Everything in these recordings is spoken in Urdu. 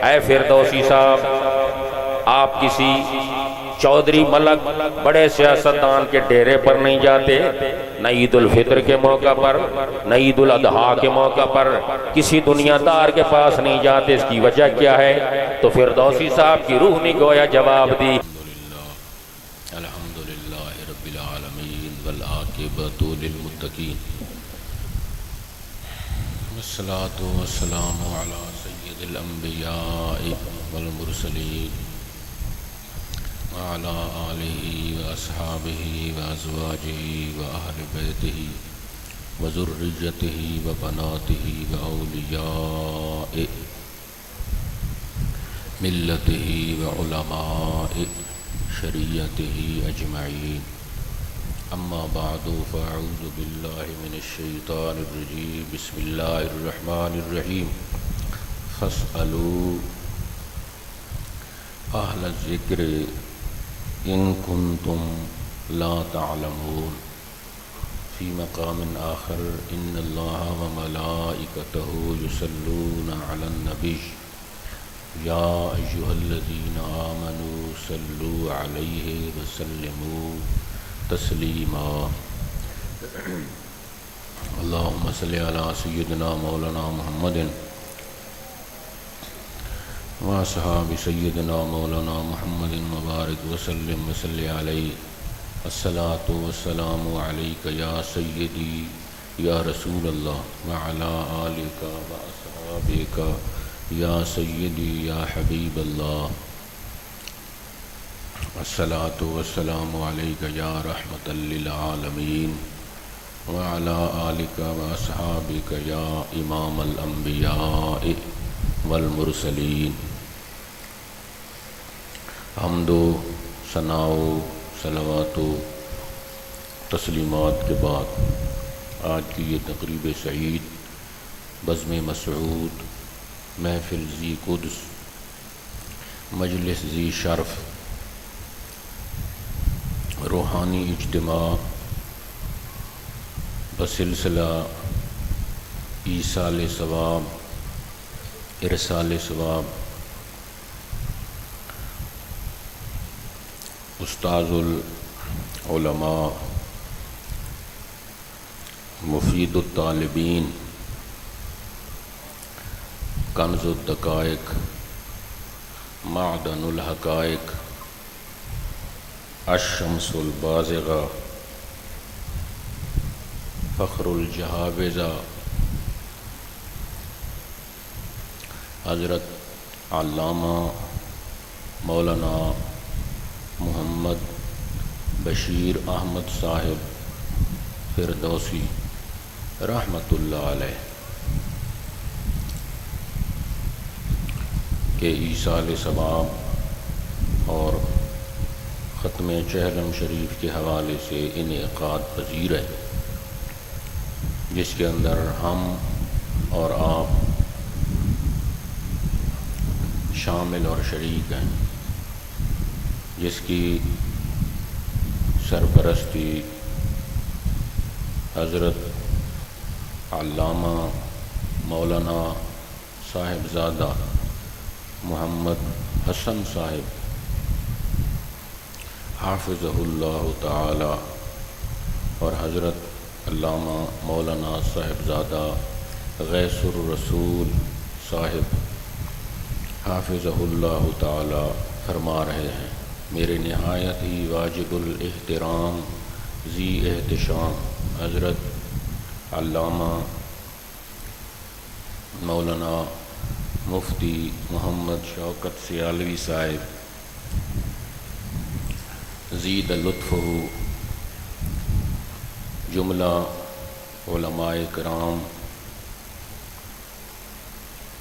اے فردوسی صاحب، آپ کسی چودھری ملک بڑے سیاستدان کے ڈیرے پر نہیں جاتے، نہ عید الفطر کے موقع پر، نہ عید الاضحیٰ کے موقع پر کسی دنیا دار کے پاس نہیں جاتے، اس کی وجہ کیا ہے؟ تو فردوسی صاحب کی روح نے گویا جواب دی۔ الحمدللہ رب العالمین والعاقبۃ للمتقین، والصلاة والسلام علی سید الانبیاء والمرسلین وعلى آلہ واصحابہ وازواجہ واہل بیتہ وذریتہ وبناتہ واولیاء ملتہ وعلماء شریعتہ اجمعین، اما بعد فاعوذ باللہ من الشیطان الرجیم، بسم اللہ الرحمن الرحیم، فاسألوا اہل الذکر ان کنتم لا تعلمون، فی مقام آخر ان اللہ وملائکتہ یصلون علی النبی یا ایہا الذین آمنوا صلوا علیہ وسلموا تسلیما، اللہم صلی علی سیدنا مولانا محمد واصحاب سیدنا مولانا محمد مبارک وسلم وصلی علیہ، الصلاۃ والسلام علیک یا سیدی یا رسول اللہ وعلی آلک واصحابک یا سیدی یا حبیب اللہ، الصلاۃ والسلام علیک یا رحمۃ للعالمین وعلی آلک واصحابک یا امام الانبیاء والمرسلین۔ حمد و ثناء و صلوات و تسلیمات کے بعد آج کی یہ تقریب سعید، بزم مسعود، محفل ذی قدس، مجلس ذی شرف، روحانی اجتماع بسلسلہ ایصال ثواب، ارسال ثواب، استاذ العلماء، مفید الطالبین، کنز الدقائق، معدن الحقائق، الشمس البازغہ، فخر الجہابذہ، حضرت علامہ مولانا محمد بشیر احمد صاحب فردوسی رحمۃ اللہ علیہ کے ایصال ثواب اور ختم چہلم شریف کے حوالے سے انعقاد پذیر ہے، جس کے اندر ہم اور آپ شامل اور شریک ہیں، جس کی سرپرستی حضرت علامہ مولانا صاحبزادہ محمد حسن صاحب حافظہ اللہ تعالی اور حضرت علامہ مولانا صاحبزادہ غیث الرسول صاحب حافظہ اللہ تعالی فرما رہے ہیں، میرے نہایت ہی واجب الاحترام ذی احتشام حضرت علامہ مولانا مفتی محمد شوکت سیالوی صاحب زید لطفہ، جملہ علماء کرام،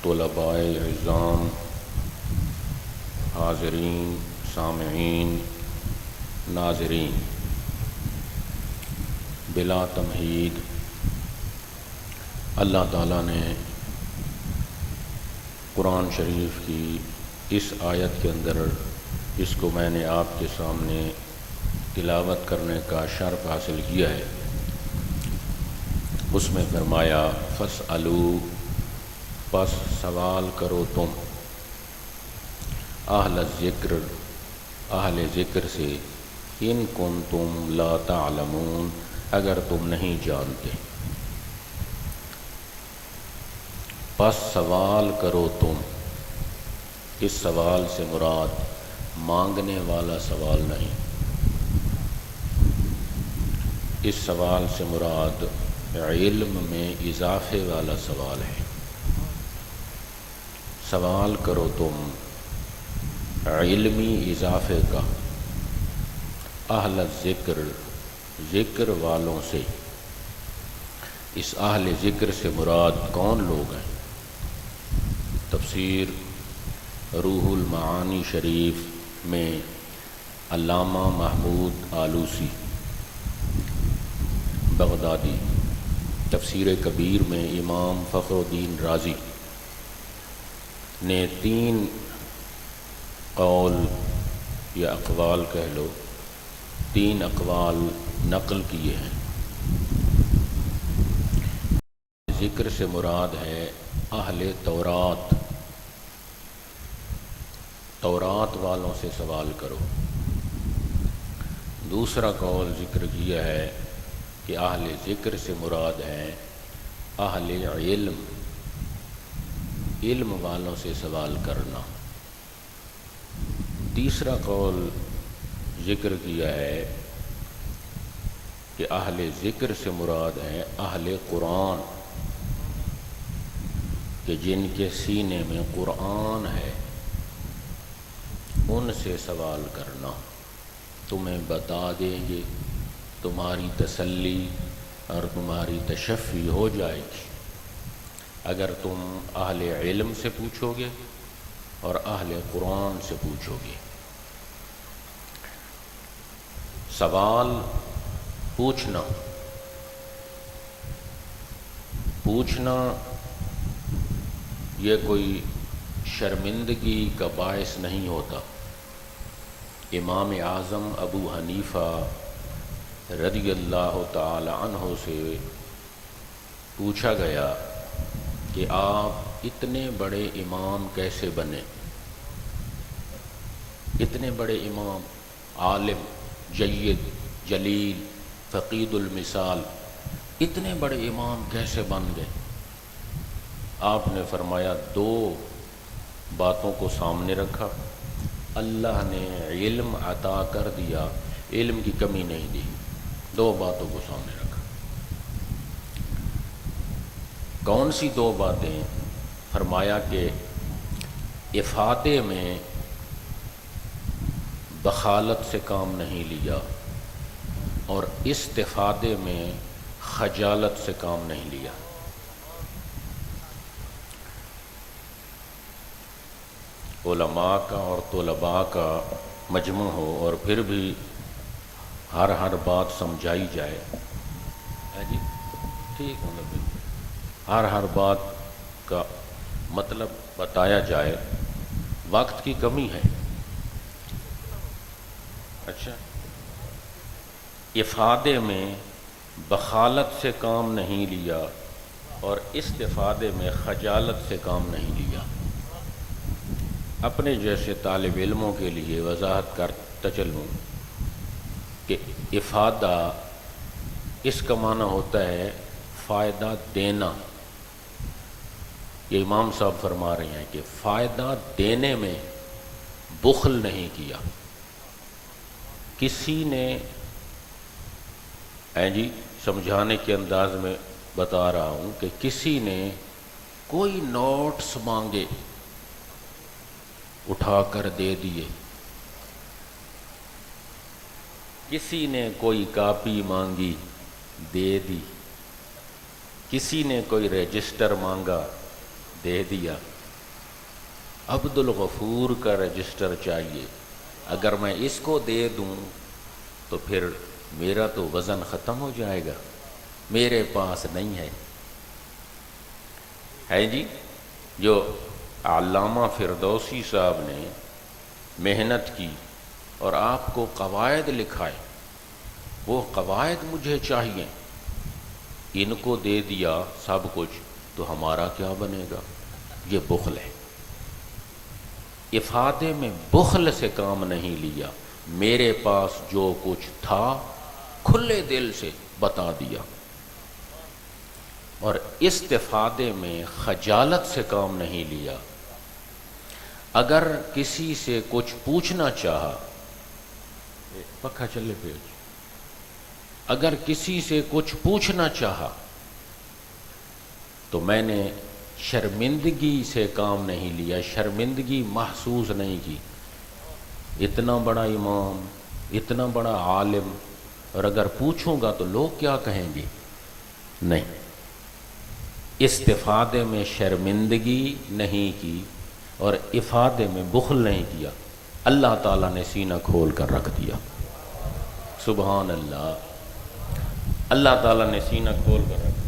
طلباء عظام، حاضرین، سامعین، ناظرین، بلا تمہید اللہ تعالیٰ نے قرآن شریف کی اس آیت کے اندر، جس کو میں نے آپ کے سامنے تلاوت کرنے کا شرف حاصل کیا ہے، اس میں فرمایا فاسألوا، پس سوال کرو تم، اہل ذکر سے ان کنتم لا تعلمون، اگر تم نہیں جانتے، پس سوال کرو تم۔ اس سوال سے مراد مانگنے والا سوال نہیں، اس سوال سے مراد علم میں اضافے والا سوال ہے۔ سوال کرو تم علمی اضافے کا، اہل ذکر، ذکر والوں سے۔ اس اہل ذکر سے مراد کون لوگ ہیں؟ تفسیر روح المعانی شریف میں علامہ محمود آلوسی بغدادی، تفسیر کبیر میں امام فخر الدین رازی نے 3 قول یا اقوال کہہ لو، 3 اقوال نقل کیے ہیں۔ ذکر سے مراد ہے اہل تورات، تورات والوں سے سوال کرو۔ دوسرا قول ذکر کیا ہے کہ اہل ذکر سے مراد ہے اہل علم، علم والوں سے سوال کرنا۔ تیسرا قول ذکر کیا ہے کہ اہل ذکر سے مراد ہے اہل قرآن، کہ جن کے سینے میں قرآن ہے، ان سے سوال کرنا، تمہیں بتا دیں گے، تمہاری تسلی اور تمہاری تشفی ہو جائے گی اگر تم اہل علم سے پوچھو گے اور اہل قرآن سے پوچھو گے۔ سوال پوچھنا یہ کوئی شرمندگی کا باعث نہیں ہوتا۔ امام اعظم ابو حنیفہ رضی اللہ تعالی عنہ سے پوچھا گیا کہ آپ اتنے بڑے امام کیسے بنے، اتنے بڑے امام، عالم، جید، جلیل، فقید المثال، اتنے بڑے امام کیسے بن گئے؟ آپ نے فرمایا 2 باتوں کو سامنے رکھا، اللہ نے علم عطا کر دیا، علم کی کمی نہیں دی، 2 باتوں کو سامنے رکھا۔ کون سی 2 باتیں؟ فرمایا کہ افادے میں بخالت سے کام نہیں لیا اور استفادے میں خجالت سے کام نہیں لیا۔ علماء کا اور طلباء کا مجمع ہو اور پھر بھی ہر بات سمجھائی جائے، جی ٹھیک ہے، ہر بات کا مطلب بتایا جائے، وقت کی کمی ہے۔ اچھا، افادے میں بخالت سے کام نہیں لیا اور استفادے میں خجالت سے کام نہیں لیا۔ اپنے جیسے طالب علموں کے لیے وضاحت کرتا چلوں کہ افادہ اس کا معنی ہوتا ہے فائدہ دینا۔ یہ امام صاحب فرما رہے ہیں کہ فائدہ دینے میں بخل نہیں کیا۔ کسی نے جی سمجھانے کے انداز میں بتا رہا ہوں کہ کسی نے کوئی نوٹس مانگے، اٹھا کر دے دیے، کسی نے کوئی کاپی مانگی، دے دی، کسی نے کوئی رجسٹر مانگا، دے دیا۔ عبد الغفور کا رجسٹر چاہیے، اگر میں اس کو دے دوں تو پھر میرا تو وزن ختم ہو جائے گا، میرے پاس نہیں ہے جی۔ جو علامہ فردوسی صاحب نے محنت کی اور آپ کو قواعد لکھائے، وہ قواعد مجھے چاہیے، ان کو دے دیا سب کچھ، تو ہمارا کیا بنے گا؟ یہ بخل ہے۔ افادے میں بخل سے کام نہیں لیا، میرے پاس جو کچھ تھا کھلے دل سے بتا دیا، اور استفادے میں خجالت سے کام نہیں لیا۔ اگر کسی سے کچھ پوچھنا چاہا، پکا چلے پہ، اگر کسی سے کچھ پوچھنا چاہا تو میں نے شرمندگی سے کام نہیں لیا، شرمندگی محسوس نہیں کی۔ اتنا بڑا امام، اتنا بڑا عالم، اور اگر پوچھوں گا تو لوگ کیا کہیں گے؟ نہیں، استفادے میں شرمندگی نہیں کی اور افادے میں بخل نہیں کیا، اللہ تعالیٰ نے سینہ کھول کر رکھ دیا۔ سبحان اللہ، اللہ تعالیٰ نے سینہ کھول کر رکھ دیا،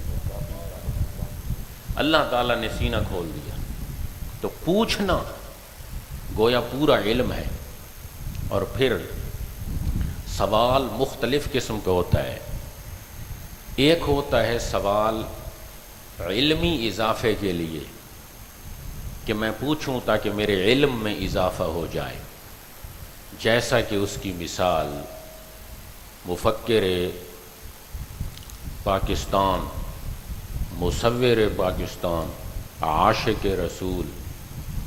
اللہ تعالیٰ نے سینہ کھول دیا۔ تو پوچھنا گویا پورا علم ہے۔ اور پھر سوال مختلف قسم کا ہوتا ہے۔ ایک ہوتا ہے سوال علمی اضافے کے لیے، کہ میں پوچھوں تاکہ میرے علم میں اضافہ ہو جائے، جیسا کہ اس کی مثال مفکر پاکستان، مصور پاکستان، عاشق رسول،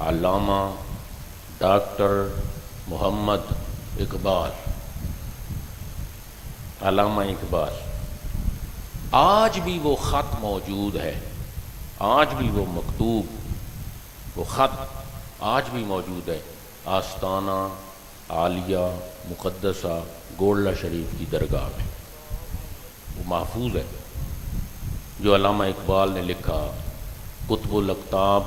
علامہ ڈاکٹر محمد اقبال، علامہ اقبال، آج بھی وہ خط موجود ہے، آج بھی وہ مکتوب، وہ خط آج بھی موجود ہے آستانہ عالیہ مقدسہ گولڈا شریف کی درگاہ میں، وہ محفوظ ہے، جو علامہ اقبال نے لکھا، قطب الاقطاب،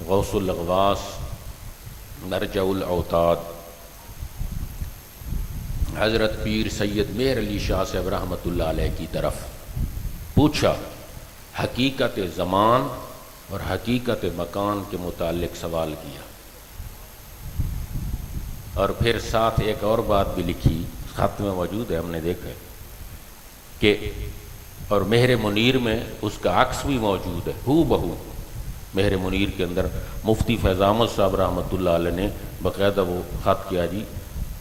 غوث الاغواث، مرجع الاوتاد، حضرت پیر سید مہر علی شاہ صاحب رحمۃ اللہ علیہ کی طرف پوچھا، حقیقت زمان اور حقیقت مکان کے متعلق سوال کیا، اور پھر ساتھ ایک اور بات بھی لکھی، خط میں موجود ہے، ہم نے دیکھا ہے کہ، اور مہر منیر میں اس کا عکس بھی موجود ہے، ہو بہو مہر منیر کے اندر مفتی فیض احمد صاحب رحمۃ اللہ علیہ نے باقاعدہ وہ خط کیا جی،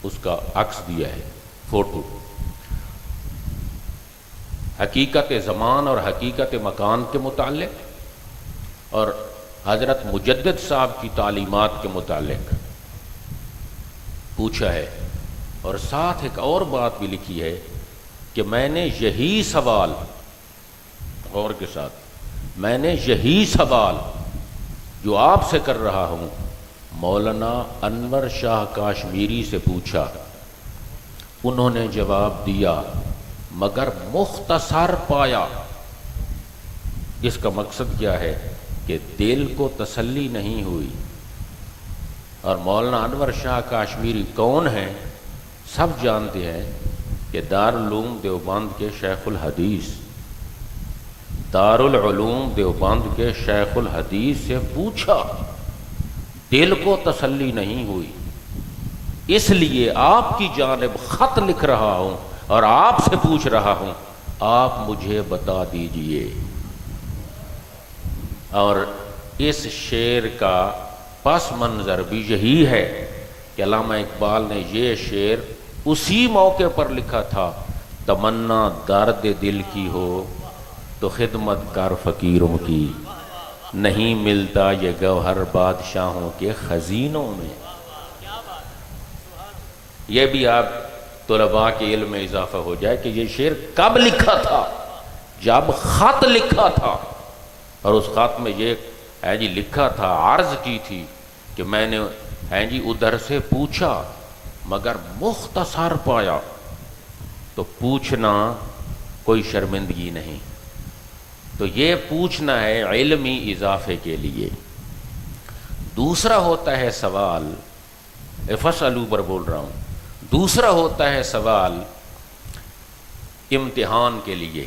اس کا عکس دیا ہے، فوٹو، حقیقت زمان اور حقیقت مکان کے متعلق اور حضرت مجدد صاحب کی تعلیمات کے متعلق پوچھا ہے، اور ساتھ ایک اور بات بھی لکھی ہے کہ میں نے یہی سوال، غور کے ساتھ، میں نے یہی سوال جو آپ سے کر رہا ہوں مولانا انور شاہ کاشمیری سے پوچھا، انہوں نے جواب دیا مگر مختصر پایا۔ اس کا مقصد کیا ہے کہ دل کو تسلی نہیں ہوئی۔ اور مولانا انور شاہ کاشمیری کون ہیں؟ سب جانتے ہیں کہ دارالعلوم دیوبند کے شیخ الحدیث، دارالعلوم دیوبند کے شیخ الحدیث سے پوچھا، دل کو تسلی نہیں ہوئی، اس لیے آپ کی جانب خط لکھ رہا ہوں اور آپ سے پوچھ رہا ہوں، آپ مجھے بتا دیجئے۔ اور اس شعر کا پس منظر بھی یہی ہے کہ علامہ اقبال نے یہ شعر اسی موقع پر لکھا تھا، تمنا درد دل کی ہو تو خدمت کر فقیروں کی، نہیں ملتا یہ گوہر بادشاہوں کے خزینوں میں۔ یہ بھی آپ طلباء کے علم میں اضافہ ہو جائے کہ یہ شعر کب لکھا تھا؟ جب خط لکھا تھا، اور اس خط میں یہ جی لکھا تھا، عرض کی تھی کہ میں نے جی ادھر سے پوچھا مگر مختصر پایا۔ تو پوچھنا کوئی شرمندگی نہیں، تو یہ پوچھنا ہے علمی اضافے کے لیے۔ دوسرا ہوتا ہے سوال، فصلو پر بول رہا ہوں، دوسرا ہوتا ہے سوال امتحان کے لیے،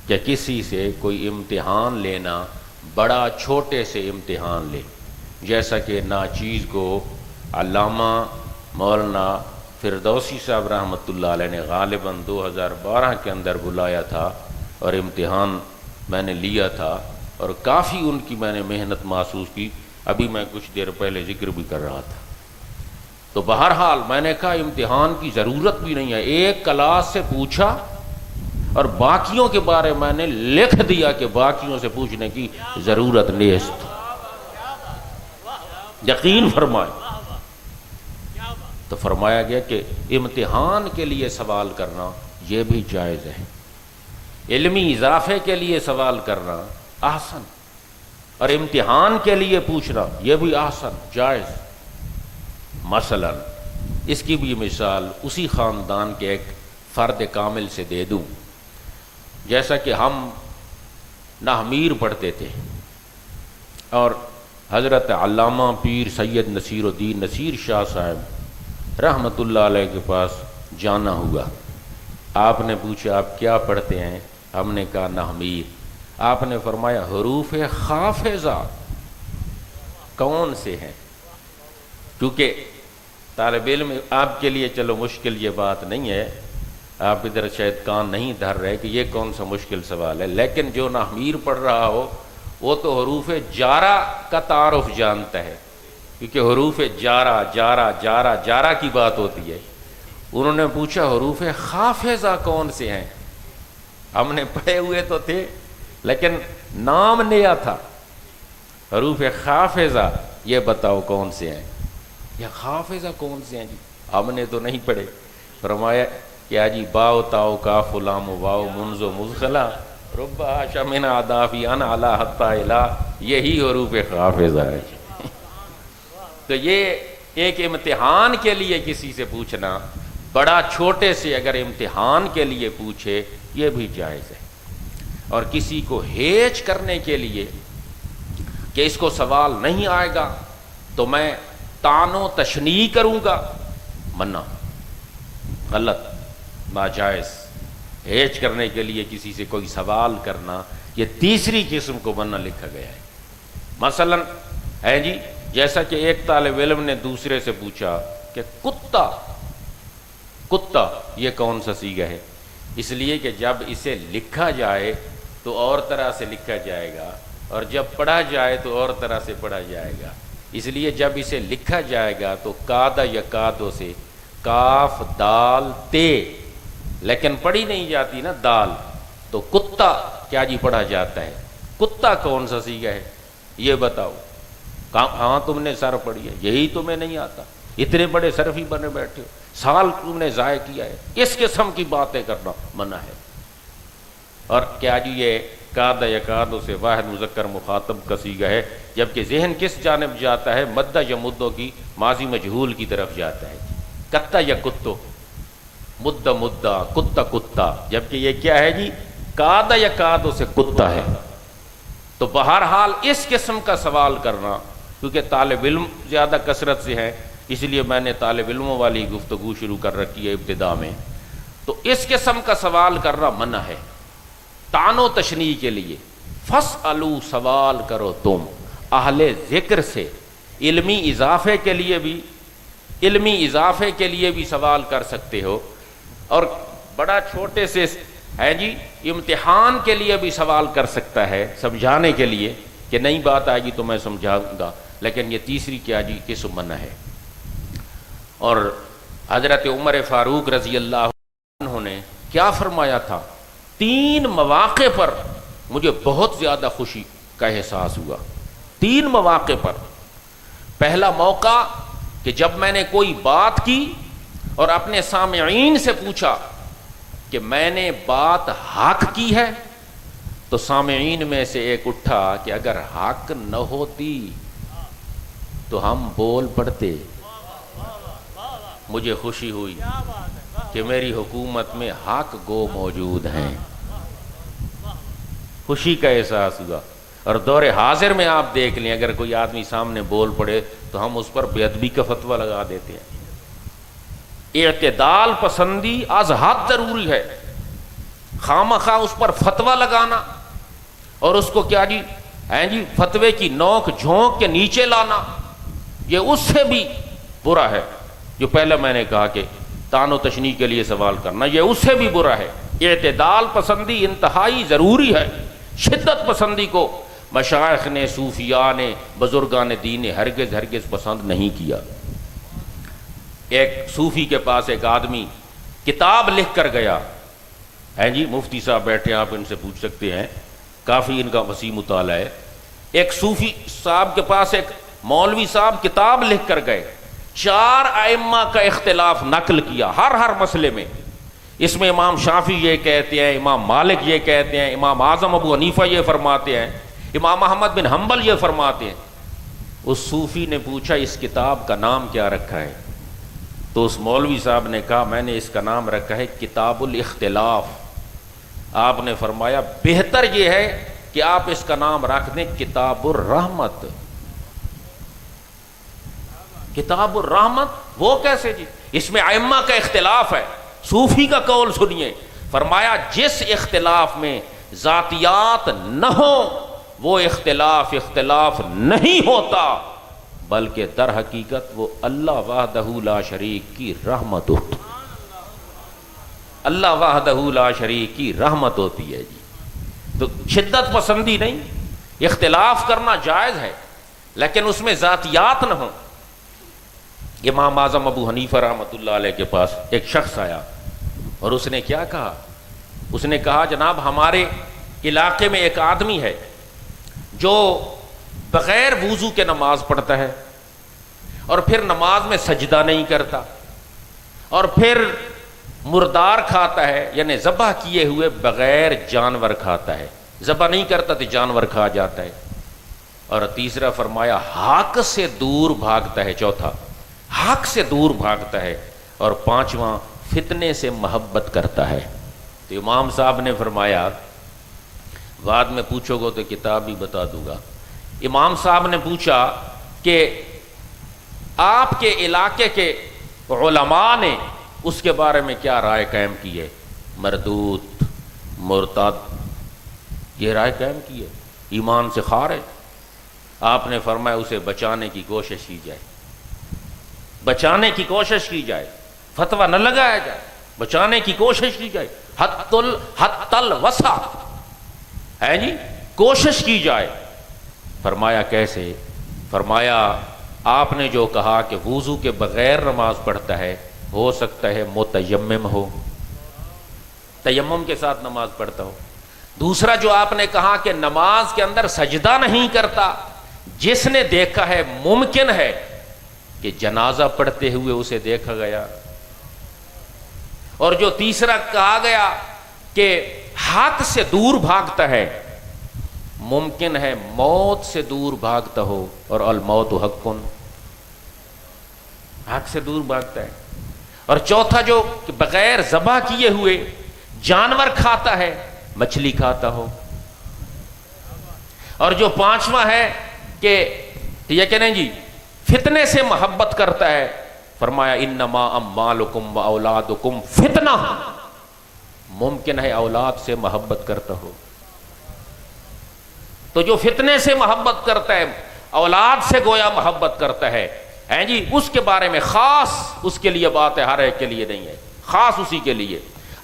کہ کسی سے کوئی امتحان لینا، بڑا چھوٹے سے امتحان لے، جیسا کہ ناچیز کو علامہ مولانا فردوسی صاحب رحمۃ اللہ علیہ نے غالباً 2012 کے اندر بلایا تھا، اور امتحان میں نے لیا تھا، اور کافی ان کی میں نے محنت محسوس کی ابھی میں کچھ دیر پہلے ذکر بھی کر رہا تھا۔ تو بہرحال میں نے کہا امتحان کی ضرورت بھی نہیں ہے، ایک کلاس سے پوچھا اور باقیوں کے بارے میں نے لکھ دیا کہ باقیوں سے پوچھنے کی ضرورت نیست۔ یقین فرمائے تو فرمایا گیا کہ امتحان کے لیے سوال کرنا یہ بھی جائز ہے، علمی اضافے کے لیے سوال کرنا احسن، اور امتحان کے لیے پوچھنا یہ بھی احسن جائز۔ مثلا اس کی بھی مثال اسی خاندان کے ایک فرد کامل سے دے دوں۔ جیسا کہ ہم نحمیر پڑھتے تھے اور حضرت علامہ پیر سید نصیر الدین نصیر شاہ صاحب رحمۃ اللہ علیہ کے پاس جانا ہوا۔ آپ نے پوچھا آپ کیا پڑھتے ہیں؟ ہم نے کہا نحمیر۔ آپ نے فرمایا حروف خافضہ کون سے ہیں؟ کیونکہ طالب علم آپ کے لیے چلو مشکل یہ بات نہیں ہے، آپ ادھر شاید کان نہیں دھر رہے کہ یہ کون سا مشکل سوال ہے، لیکن جو نحمیر پڑھ رہا ہو وہ تو حروف جارہ کا تعارف جانتا ہے، کیونکہ حروف جارہ جارہ جارہ جارہ کی بات ہوتی ہے۔ انہوں نے پوچھا حروف خافضہ کون سے ہیں؟ ہم نے پڑھے ہوئے تو تھے لیکن نام نیا تھا۔ حروف خافضہ یہ بتاؤ کون سے ہیں؟ یا خافضہ کون سے ہیں جی؟ ہم نے تو نہیں پڑھے۔ فرمایا کیا جی باؤ تاؤ کاف لام واؤ منز و مزخلا رب شمن عدافی ان علی حتی الہ، یہی حروف خافضہ ہے۔ تو یہ ایک امتحان کے لیے کسی سے پوچھنا، بڑا چھوٹے سے اگر امتحان کے لیے پوچھے یہ بھی جائز ہے۔ اور کسی کو ہیچ کرنے کے لیے کہ اس کو سوال نہیں آئے گا تو میں طعن و تشنیع کروں گا، منع، غلط، ناجائز۔ ہیچ کرنے کے لیے کسی سے کوئی سوال کرنا یہ تیسری قسم کو منع لکھا گیا ہے۔ مثلا ہے جی جیسا کہ ایک طالب علم نے دوسرے سے پوچھا کہ کتا کتا یہ کون سا صیغہ ہے؟ اس لیے کہ جب اسے لکھا جائے تو اور طرح سے لکھا جائے گا اور جب پڑھا جائے تو اور طرح سے پڑھا جائے گا۔ اس لیے جب اسے لکھا جائے گا تو کادا یا کادو سے کاف دال تے، لیکن پڑھی نہیں جاتی نا دال، تو کتا کیا جی پڑھا جاتا ہے؟ کتا کون سا صیغہ ہے یہ بتاؤ؟ ہاں تم نے سر پڑھی ہے، یہی تمہیں نہیں آتا، اتنے بڑے صرفی بنے بیٹھے ہو، سال تم نے ضائع کیا ہے۔ اس قسم کی باتیں کرنا منع ہے۔ اور کیا جی یہ کاد یا کادو سے واحد مذکر مخاطب کا صیغہ ہے، جبکہ ذہن کس جانب جاتا ہے؟ مدہ یا مدوں کی ماضی مجہول کی طرف جاتا ہے۔ کتا یا کتو، مدہ مدہ، کتا کتا، جبکہ یہ کیا ہے جی؟ کاد یا کادو سے کتا ہے۔ تو بہرحال اس قسم کا سوال کرنا، کیونکہ طالب علم زیادہ کثرت سے ہے اس لیے میں نے طالب علموں والی گفتگو شروع کر رکھی ہے ابتدا میں، تو اس قسم کا سوال کرنا منع ہے طعن و تشنیع کے لیے۔ فاسألوا سوال کرو تم اہل ذکر سے، علمی اضافے کے لیے بھی سوال کر سکتے ہو، اور بڑا چھوٹے سے ہے جی امتحان کے لیے بھی سوال کر سکتا ہے، سمجھانے کے لیے کہ نئی بات آئے گی تو میں سمجھاؤں گا، لیکن یہ تیسری کیا جی قسم منع ہے۔ اور حضرت عمر فاروق رضی اللہ عنہ نے کیا فرمایا تھا؟ 3 مواقع پر مجھے بہت زیادہ خوشی کا احساس ہوا، 3 مواقع پر۔ پہلا موقع کہ جب میں نے کوئی بات کی اور اپنے سامعین سے پوچھا کہ میں نے بات حق کی ہے، تو سامعین میں سے ایک اٹھا کہ اگر حق نہ ہوتی تو ہم بول پڑتے۔ مجھے خوشی ہوئی کہ میری حکومت میں حق گو موجود ہیں، خوشی کا احساس ہوا۔ اور دور حاضر میں آپ دیکھ لیں اگر کوئی آدمی سامنے بول پڑے تو ہم اس پر بے ادبی کا فتویٰ لگا دیتے ہیں۔ اعتدال پسندی از حد ضروری ہے، خامخواہ اس پر فتویٰ لگانا اور اس کو کیا جی فتوے کی نوک جھونک کے نیچے لانا، یہ اس سے بھی برا ہے۔ جو پہلے میں نے کہا کہ طعن و تشنیع کے لیے سوال کرنا، یہ اس سے بھی برا ہے۔ اعتدال پسندی انتہائی ضروری ہے، شدت پسندی کو مشائخ نے، صوفیاء نے، بزرگان دین نے ہرگز ہرگز پسند نہیں کیا۔ ایک صوفی کے پاس ایک آدمی کتاب لکھ کر گیا ہے جی، مفتی صاحب بیٹھے ہیں، آپ ان سے پوچھ سکتے ہیں، کافی ان کا وسیع مطالعہ ہے۔ ایک صوفی صاحب کے پاس ایک مولوی صاحب کتاب لکھ کر گئے، 4 ائمہ کا اختلاف نقل کیا ہر مسئلے میں۔ اس میں امام شافعی یہ کہتے ہیں، امام مالک یہ کہتے ہیں، امام اعظم ابو حنیفہ یہ فرماتے ہیں، امام احمد بن حنبل یہ فرماتے ہیں۔ اس صوفی نے پوچھا اس کتاب کا نام کیا رکھا ہے؟ تو اس مولوی صاحب نے کہا میں نے اس کا نام رکھا ہے کتاب الاختلاف۔ آپ نے فرمایا بہتر یہ ہے کہ آپ اس کا نام رکھ دیں کتاب الرحمت۔ کتاب الرحمت وہ کیسے جی؟ اس میں ائمہ کا اختلاف ہے۔ صوفی کا قول سنیے، فرمایا جس اختلاف میں ذاتیات نہ ہو وہ اختلاف نہیں ہوتا، بلکہ در حقیقت وہ اللہ وحدہ لا شریک کی رحمت ہوتی، اللہ وحدہ لا شریک کی رحمت ہوتی ہے جی۔ تو شدت پسندی نہیں، اختلاف کرنا جائز ہے، لیکن اس میں ذاتیات نہ ہوں۔ امام اعظم ابو حنیفہ رحمۃ اللہ علیہ کے پاس ایک شخص آیا اور اس نے کیا کہا؟ اس نے کہا جناب ہمارے علاقے میں ایک آدمی ہے جو بغیر وضو کے نماز پڑھتا ہے اور پھر نماز میں سجدہ نہیں کرتا، اور پھر مردار کھاتا ہے، یعنی ذبح کیے ہوئے بغیر جانور کھاتا ہے، ذبح نہیں کرتا تو جانور کھا جاتا ہے، اور تیسرا فرمایا حق سے دور بھاگتا ہے، چوتھا حق سے دور بھاگتا ہے، اور پانچواں فتنے سے محبت کرتا ہے۔ تو امام صاحب نے فرمایا بعد میں پوچھو گے تو کتاب بھی بتا دوں گا۔ امام صاحب نے پوچھا کہ آپ کے علاقے کے علماء نے اس کے بارے میں کیا رائے قائم کی ہے؟ مردود، مرتد، یہ رائے قائم کی ہے، ایمان سے خارج۔ آپ نے فرمایا اسے بچانے کی کوشش کی جائے، بچانے کی کوشش کی جائے، فتویٰ نہ لگایا جائے، بچانے کی کوشش کی جائے، حتی الوسع ہے جی، کوشش کی جائے۔ فرمایا کیسے؟ فرمایا آپ نے جو کہا کہ وضو کے بغیر نماز پڑھتا ہے، ہو سکتا ہے متیمم ہو، تیمم کے ساتھ نماز پڑھتا ہو۔ دوسرا جو آپ نے کہا کہ نماز کے اندر سجدہ نہیں کرتا، جس نے دیکھا ہے ممکن ہے کہ جنازہ پڑھتے ہوئے اسے دیکھا گیا۔ اور جو تیسرا کہا گیا کہ حق سے دور بھاگتا ہے، ممکن ہے موت سے دور بھاگتا ہو، اور الموت حق، حق سے دور بھاگتا ہے۔ اور چوتھا جو کہ بغیر ذبح کیے ہوئے جانور کھاتا ہے، مچھلی کھاتا ہو۔ اور جو پانچواں ہے کہ یہ کہنے جی فتنے سے محبت کرتا ہے، فرمایا انما اموالکم و اولادکم فتنہ، ممکن ہے اولاد سے محبت کرتا ہو۔ تو جو فتنے سے محبت کرتا ہے، اولاد سے گویا محبت کرتا ہے جی، اس کے بارے میں خاص اس کے لیے بات ہے، ہر ایک کے لیے نہیں ہے، خاص اسی کے لیے۔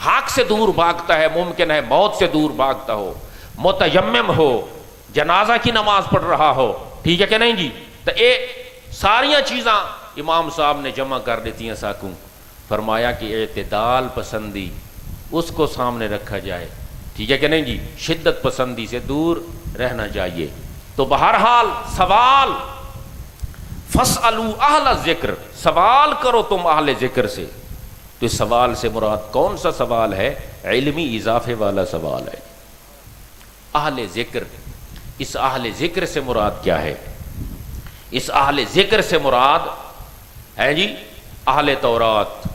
حق سے دور بھاگتا ہے، ممکن ہے موت سے دور بھاگتا ہو، متیمم ہو، جنازہ کی نماز پڑھ رہا ہو، ٹھیک ہے کہ نہیں جی؟ تو ساریاں چیزاں امام صاحب نے جمع کر دیتی ہیں ساکوں۔ فرمایا کہ اعتدال پسندی اس کو سامنے رکھا جائے، ٹھیک ہے کہ نہیں جی؟ شدت پسندی سے دور رہنا چاہیے۔ تو بہرحال سوال فاسألوا اہل الذکر، سوال کرو تم اہل ذکر سے۔ تو اس سوال سے مراد کون سا سوال ہے؟ علمی اضافے والا سوال ہے۔ اہل ذکر، اس اہل ذکر سے مراد کیا ہے؟ اس اہل ذکر سے مراد ہے جی اہل تورات،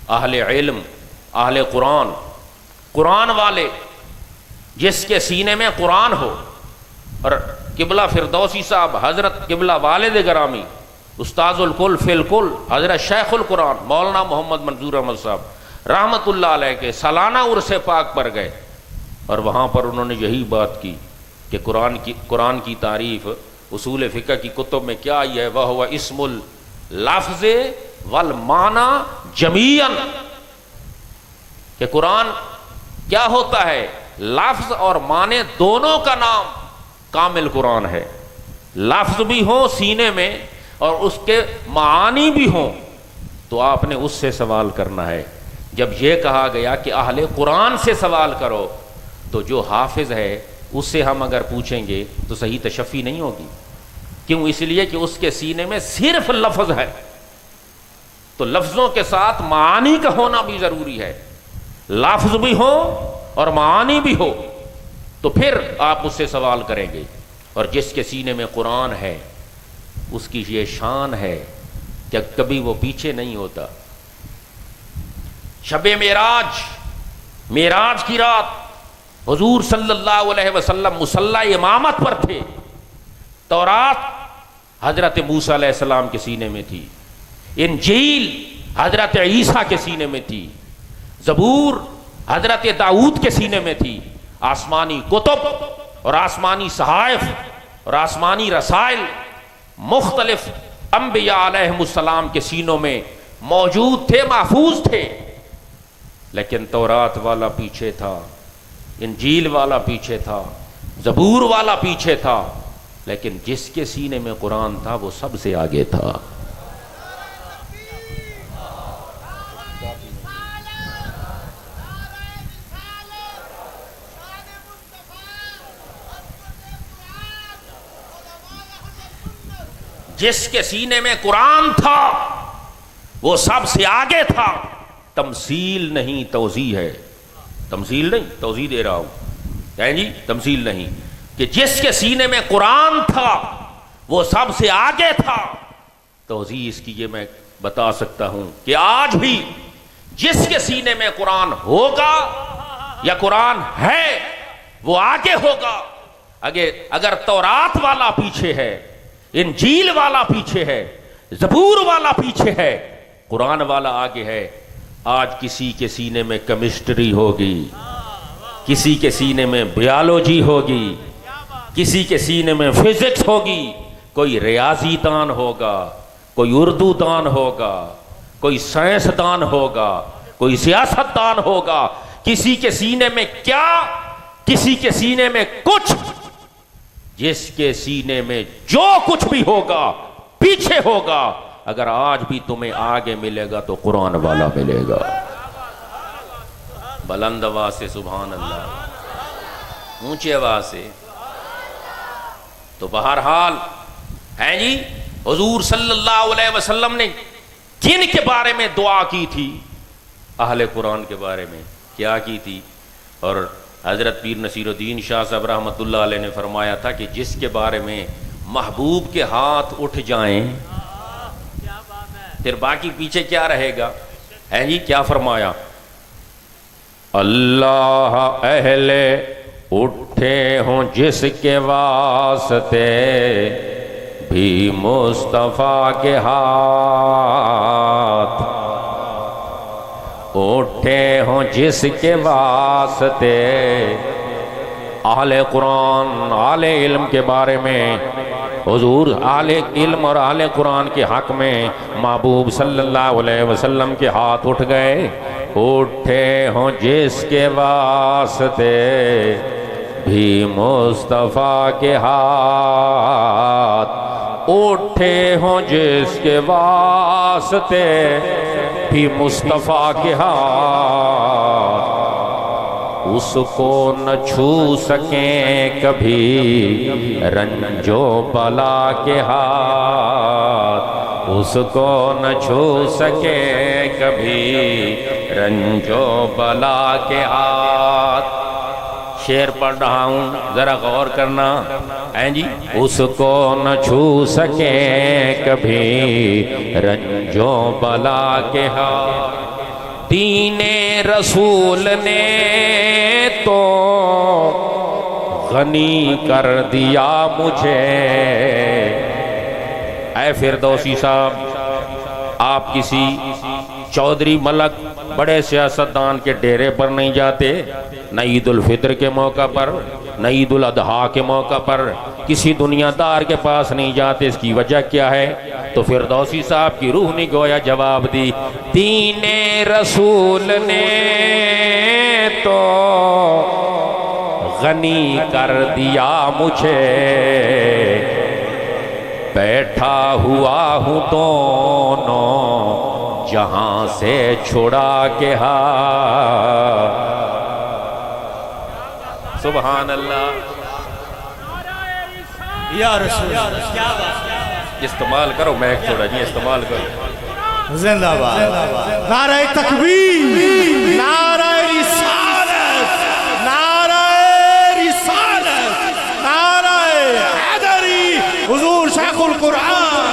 اہل علم، اہل قرآن، قرآن والے، جس کے سینے میں قرآن ہو۔ اور قبلہ فردوسی صاحب، حضرت قبلہ والد گرامی، استاذ الکل فی الکل، حضرت شیخ القرآن مولانا محمد منظور احمد صاحب رحمۃ اللہ علیہ کے سالانہ عرس پاک پر گئے، اور وہاں پر انہوں نے یہی بات کی کہ قرآن کی تعریف اصول فقہ کی کتب میں کیا آئی ہے؟ وَهُوَ اسم اللفظ والمعنی جمیعا، کہ قرآن کیا ہوتا ہے؟ لفظ اور معنی دونوں کا نام۔ کامل قرآن ہے، لفظ بھی ہوں سینے میں اور اس کے معانی بھی ہوں، تو آپ نے اس سے سوال کرنا ہے۔ جب یہ کہا گیا کہ اہل قرآن سے سوال کرو، تو جو حافظ ہے اس سے ہم اگر پوچھیں گے تو صحیح تشفی نہیں ہوگی۔ کیوں؟ اس لیے کہ اس کے سینے میں صرف لفظ ہے، تو لفظوں کے ساتھ معانی کا ہونا بھی ضروری ہے، لفظ بھی ہو اور معانی بھی ہو، تو پھر آپ اس سے سوال کریں گے۔ اور جس کے سینے میں قرآن ہے اس کی یہ شان ہے کہ کبھی وہ پیچھے نہیں ہوتا۔ شب معراج کی رات حضور صلی اللہ علیہ وسلم مصلی امامت پر تھے، تورات حضرت موسیٰ علیہ السلام کے سینے میں تھی، انجیل حضرت عیسیٰ کے سینے میں تھی، زبور حضرت داؤد کے سینے میں تھی، آسمانی کتب اور آسمانی صحائف اور آسمانی رسائل مختلف انبیاء علیہم السلام کے سینوں میں موجود تھے، محفوظ تھے، لیکن تورات والا پیچھے تھا، انجیل والا پیچھے تھا، زبور والا پیچھے تھا، لیکن جس کے سینے میں قرآن تھا وہ سب سے آگے تھا۔ جس کے سینے میں قرآن تھا وہ سب سے آگے تھا۔ تمثیل نہیں، توضیح ہے، تمثیل نہیں، توضیح دے رہا ہوں، کہیں جی تمثیل نہیں، کہ جس کے سینے میں قرآن تھا وہ سب سے آگے تھا۔ توضیح اس کی یہ میں بتا سکتا ہوں کہ آج بھی جس کے سینے میں قرآن ہوگا یا قرآن ہے وہ آگے ہوگا۔ اگر تورات والا پیچھے ہے، انجیل والا پیچھے ہے، زبور والا پیچھے ہے، قرآن والا آگے ہے۔ آج کسی کے سینے میں کیمسٹری ہوگی، کسی کے سینے میں بیالوجی ہوگی، کسی کے سینے میں فزکس ہوگی، کوئی ریاضی دان ہوگا، کوئی اردو دان ہوگا، کوئی سائنس دان ہوگا، کوئی سیاست دان ہوگا، کسی کے سینے میں کیا، کسی کے سینے میں کچھ۔ جس کے سینے میں جو کچھ بھی ہوگا پیچھے ہوگا، اگر آج بھی تمہیں آگے ملے گا تو قرآن والا ملے گا۔ بلند آواز سے سبحان اللہ، اونچی آواز سے۔ تو بہرحال ہیں جی، حضور صلی اللہ علیہ وسلم نے جن کے بارے میں دعا کی تھی، اہل قرآن کے بارے میں کیا کی تھی؟ اور حضرت پیر نصیر الدین شاہ صاحب رحمۃ اللہ علیہ نے فرمایا تھا کہ جس کے بارے میں محبوب کے ہاتھ اٹھ جائیں پھر باقی پیچھے کیا رہے گا؟ ہے جی کیا فرمایا؟ اللہ اہل اٹھے ہوں جس کے واسطے بھی مصطفیٰ کے ہاتھ، اٹھے ہوں جس کے واسطے۔ اہل قرآن، اہل علم کے بارے میں حضور اہل علم اور اہل قرآن کے حق میں محبوب صلی اللہ علیہ وسلم کے ہاتھ اٹھ گئے۔ اٹھے ہوں جس کے واسطے بھی مصطفیٰ کے ہاتھ، اٹھے ہوں جس کے واسطے بھی مصطفیٰ کے ہاتھ، اس کو نہ چھو سکیں کبھی رنج و بلا کے ہاتھ، اس کو نہ چھو سکیں کبھی رنج و بلا کے ہاتھ۔ شعر پڑھ رہا ہوں، ذرا غور کرنا ہیں جی۔ اس کو نہ چھو سکیں کبھی رنج و بلا کے ہاتھ، دین رسول نے تو غنی کر دیا مجھے۔ اے فردوسی صاحب، آپ کسی چودھری ملک بڑے سیاستدان کے ڈیرے پر نہیں جاتے، نہ عید الفطر کے موقع پر، نہ عید الاضحیٰ کے موقع پر، کسی دنیا دار کے پاس نہیں جاتے۔ اس کی وجہ کیا ہے؟ تو فردوسی صاحب کی روح نے گویا جواب دی، دین رسول نے تو غنی کر دیا مجھے، بیٹھا ہوا ہوں دونوں جہاں سے چھڑا کے سبحان اللہ۔ یا رسول اللہ، کیا بات، استعمال کرو میک تھوڑا جی، استعمال کرو۔ زندہ باد، نعرہ تکبیر، نعرہ رسالت، نعرہ رسالت، نعرہ حیدری، حضور شیخ القرآن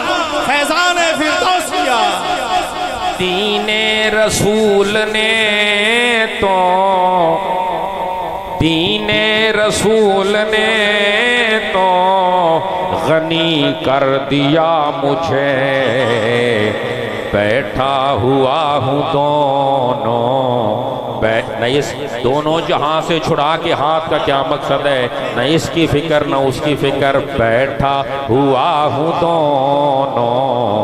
فیضان فردوسیہ۔ دین رسول نے تو، دین رسول نے تو غنی کر دیا مجھے، بیٹھا ہوا ہوں دونوں نہیں، اس دونوں جہاں سے چھڑا کے ہاتھ کا کیا مقصد ہے؟ نہ اس کی فکر نہ اس کی فکر، بیٹھا ہوا ہوں دونوں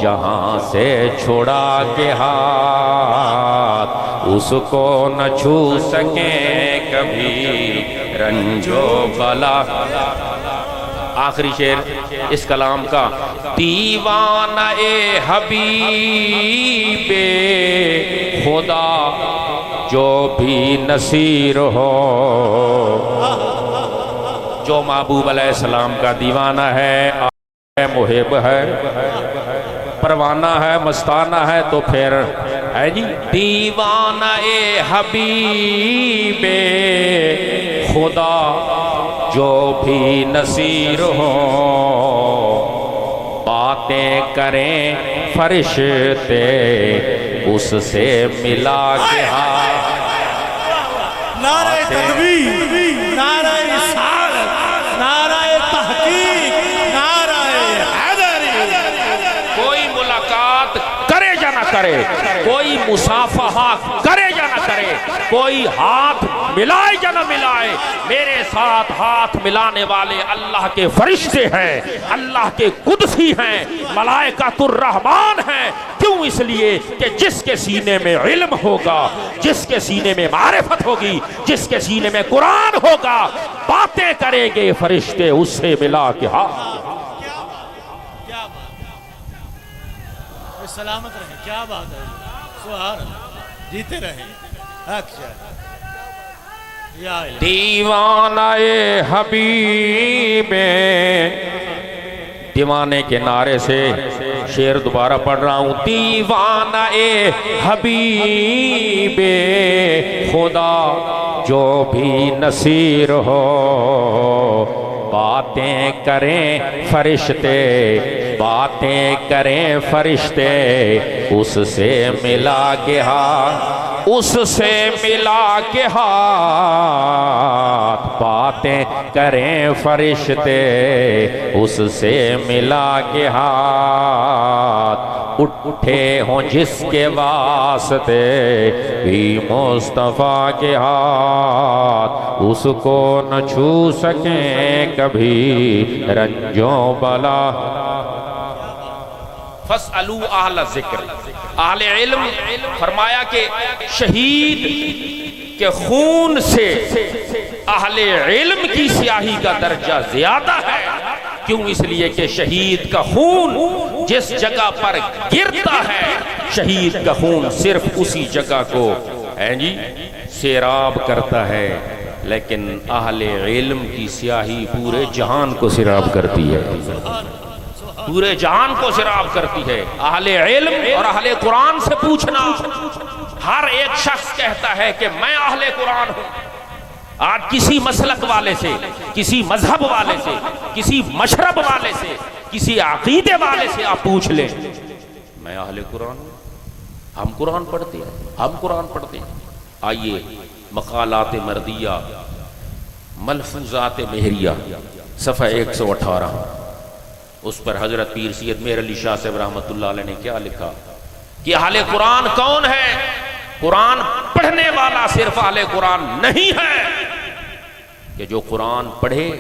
جہاں سے چھڑا کے ہاتھ، اس کو نہ چھو سکیں کبھی رنج و بلا۔ آخری شعر اس کلام کا، دیوانہ حبیب خدا جو بھی نصیر ہو، جو محبوب علیہ السلام کا دیوانہ ہے، محب ہے، پروانہ ہے، مستانہ ہے، تو پھر ہے جی دیوانہ حبیب خدا جو بھی نصیر ہو، باتیں کریں فرشتے اس سے ملا کے نعرہ تکبیر، نعرہ رسالت، نعرہ تحقیق، نعرہ حیدری۔ کوئی ملاقات کرے یا نہ کرے، کوئی مصافحہ کرے یا نہ کرے، کوئی ہاتھ ملائے یا نہ ملائے، میرے ساتھ ہاتھ ملانے والے اللہ کے فرشتے ہیں، اللہ کے قدسی ہیں، ملائکۃ الرحمن ہیں۔ کیوں؟ اس لیے کہ جس کے سینے میں علم ہوگا، جس کے سینے میں معرفت ہوگی، جس کے سینے میں قرآن ہوگا، باتیں کریں گے فرشتے اس سے ملا کے سلامت رہیں، کیا بات ہے، سبحان اللہ، جیتے رہیں۔ اچھا دیوانہ حبیب، دیوانے کے نعرے سے شعر دوبارہ پڑھ رہا ہوں، دیوانہ حبیب خدا جو بھی نصیر ہو، باتیں کریں فرشتے، باتیں کریں فرشتے اس سے ملا کے ہاتھ، اس سے ملا کے ہاتھ، باتیں کریں فرشتے اس سے ملا کے ہاتھ، اٹھے ہوں جس کے واسطے بھی مصطفیٰ کے ہاتھ، اس کو نہ چھو سکیں کبھی رنج و بلا۔ فَاسْأَلُوا أَهْلَ الذِّكْرِ، اہل علم، فرمایا کہ شہید کے خون سے اہل علم کی سیاہی کا درجہ زیادہ ہے۔ کیوں؟ اس لیے کہ شہید کا خون جس جگہ پر گرتا ہے، شہید کا خون صرف اسی جگہ کو جی سیراب کرتا ہے، لیکن اہل علم کی سیاہی پورے جہان کو سیراب کرتی ہے، پورے جہان کو سیراب کرتی ہے۔ اہل علم اور اہل قرآن سے پوچھنا، ہر ایک شخص کہتا ہے کہ میں اہل قرآن ہوں۔ آج کسی مسلک والے سے، کسی مذہب والے سے، کسی مشرب والے سے، کسی عقیدے والے سے آپ پوچھ لیں، میں اہل قرآن ہوں، ہم قرآن پڑھتے ہیں، ہم قرآن پڑھتے ہیں۔ آئیے مقالات مردیہ، ملفوظات مہریہ، صفحہ 118، اس پر حضرت پیر سید مہر علی شاہ صاحب رحمۃ اللہ علیہ نے کیا لکھا کہ اہل قرآن کون ہے؟ قرآن پڑھنے والا صرف اہل قرآن نہیں ہے، کہ جو قرآن پڑھے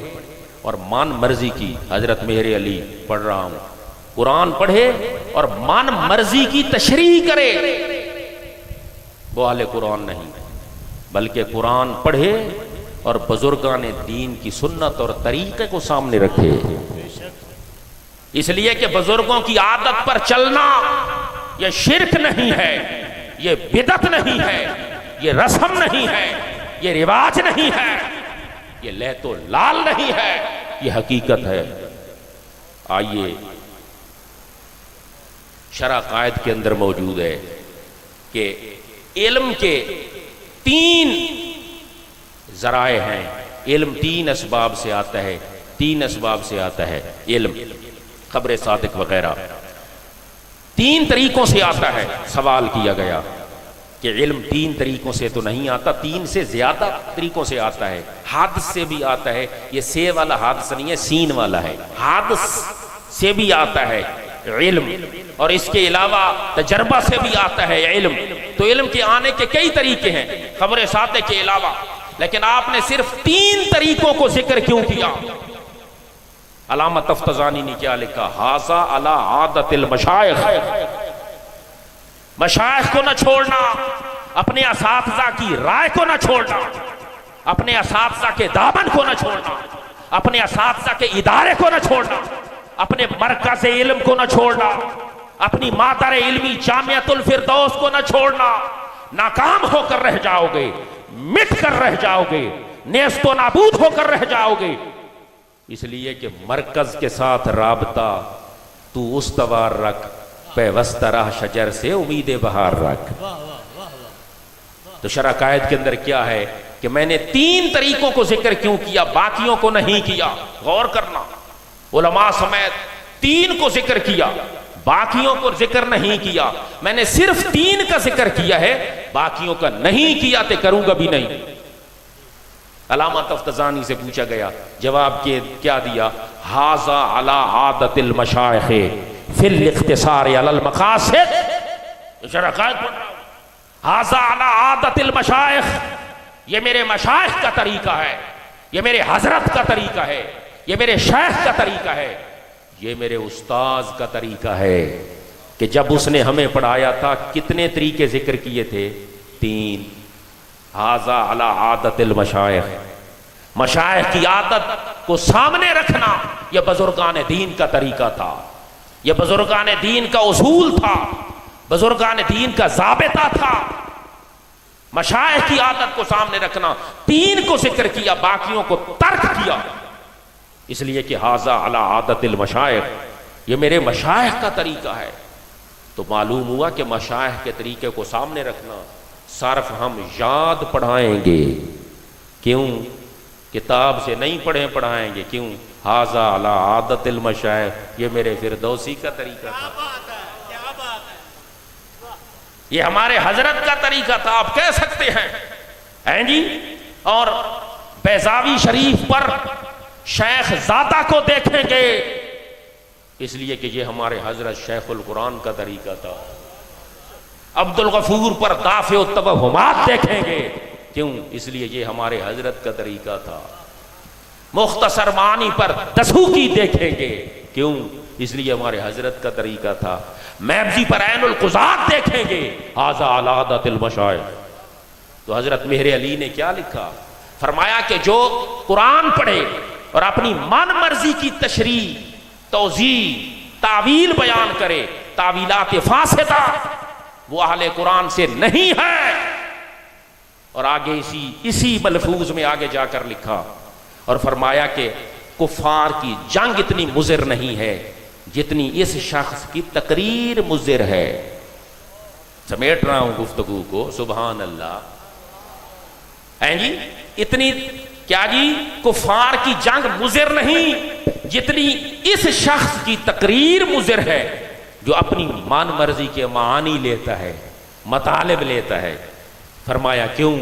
اور من مرضی کی، حضرت مہر علی پڑھ رہا ہوں، قرآن پڑھے اور من مرضی کی تشریح کرے، وہ اہل قرآن نہیں، بلکہ قرآن پڑھے اور بزرگان دین کی سنت اور طریقے کو سامنے رکھے. اس لیے کہ بزرگوں کی عادت پر چلنا یہ شرک نہیں ہے، یہ بدعت نہیں ہے، یہ رسم نہیں ہے، یہ رواج نہیں ہے، یہ لیت و لال نہیں ہے، یہ حقیقت ہے. آئیے شرح قائد کے اندر موجود ہے کہ علم کے 3 ذرائع ہیں. علم 3 اسباب سے آتا ہے، 3 اسباب سے آتا ہے علم. خبر صادق وغیرہ 3 طریقوں سے آتا ہے. سوال کیا گیا کہ علم 3 طریقوں سے تو نہیں آتا، 3 سے زیادہ طریقوں سے آتا ہے. حادث سے بھی آتا ہے، یہ سے والا حادث نہیں ہے، سین والا ہے. حادث سے بھی آتا ہے علم، اور اس کے علاوہ تجربہ سے بھی آتا ہے علم. تو علم کے آنے کے کئی طریقے ہیں خبر صادق کے علاوہ، لیکن آپ نے صرف 3 طریقوں کو ذکر کیوں کیا؟ علامہ تفتزانی نے کیا لکھا؟ ھذا علی عادت المشائخ. مشائخ کو نہ چھوڑنا، اپنے اساتذہ کی رائے کو نہ چھوڑنا، اپنے اساتذہ کے دامن کو نہ چھوڑنا، اپنے اساتذہ کے ادارے کو نہ چھوڑنا، اپنے مرکز علم کو نہ چھوڑنا، اپنی مادر علمی جامعۃ الفردوس کو نہ چھوڑنا. ناکام ہو کر رہ جاؤ گے، مٹ کر رہ جاؤ گے، نیست و نابود ہو کر رہ جاؤ گے. اس لیے کہ مرکز کے ساتھ رابطہ تو استوار رکھ، پیوستہ راہ شجر سے امید بہار رکھ. تو شرح قائد کے اندر کیا ہے کہ میں نے 3 طریقوں کو ذکر کیوں کیا، باقیوں کو نہیں کیا؟ غور کرنا، علماء سمیت 3 کو ذکر کیا، باقیوں کو ذکر نہیں کیا. میں نے صرف 3 کا ذکر کیا ہے، باقیوں کا نہیں کیا تو کروں گا بھی نہیں. علامہ تفتزانی سے پوچھا گیا، جواب کیا دیا؟ ھذا علی عادت المشائخ فی الاختصار علی المقاصد. شرح قائد پڑھ رہا ہوں، ھذا علی عادت المشائخ، یہ میرے مشائخ کا طریقہ ہے، یہ میرے حضرت کا طریقہ ہے، یہ میرے شیخ کا طریقہ ہے، یہ میرے استاذ کا طریقہ ہے. کہ جب اس نے ہمیں پڑھایا تھا کتنے طریقے ذکر کیے تھے؟ 3. ھذا علی عادت المشائخ، مشائخ کی عادت کو سامنے رکھنا یہ بزرگان دین کا طریقہ تھا، یہ بزرگان دین کا اصول تھا، بزرگان دین کا ضابطہ تھا. مشائخ کی عادت کو سامنے رکھنا. 3 کو ذکر کیا، باقیوں کو ترک کیا، اس لیے کہ ھذا علی عادت المشائخ، یہ میرے مشائخ کا طریقہ ہے. تو معلوم ہوا کہ مشائخ کے طریقے کو سامنے رکھنا. صرف ہم یاد پڑھائیں گے، کیوں؟ کتاب سے نہیں پڑھائیں گے. کیوں؟ ھذا علی عادت المشائخ، یہ میرے فردوسی کا طریقہ تھا، یہ ہمارے حضرت کا طریقہ تھا. آپ کہہ سکتے ہیں جی. اور بیضاوی شریف پر شیخ زادہ کو دیکھیں گے، اس لیے کہ یہ ہمارے حضرت شیخ القرآن کا طریقہ تھا. عبد الغفور پر دافع التوہمات دیکھیں گے، کیوں؟ اس لیے یہ ہمارے حضرت کا طریقہ تھا. مختصر معنی پر دسوقی دیکھیں گے، کیوں؟ اس لیے ہمارے حضرت کا طریقہ تھا. میبزی پر عین القضات دیکھیں گے، ھذا علی عادت المشائخ. تو حضرت مہر علی نے کیا لکھا؟ فرمایا کہ جو قرآن پڑھے اور اپنی من مرضی کی تشریح، توضیح، تعویل بیان کرے، تعویلات فاسدہ، وہ اہل قرآن سے نہیں ہے. اور آگے اسی ملفوظ میں آگے جا کر لکھا اور فرمایا کہ کفار کی جنگ اتنی مضر نہیں ہے جتنی اس شخص کی تقریر مضر ہے. سمیٹ رہا ہوں گفتگو کو، سبحان اللہ. جی اتنی کیا جی؟ کفار کی جنگ مضر نہیں جتنی اس شخص کی تقریر مضر ہے جو اپنی من مرضی کے معانی لیتا ہے، مطالب لیتا ہے. فرمایا کیوں؟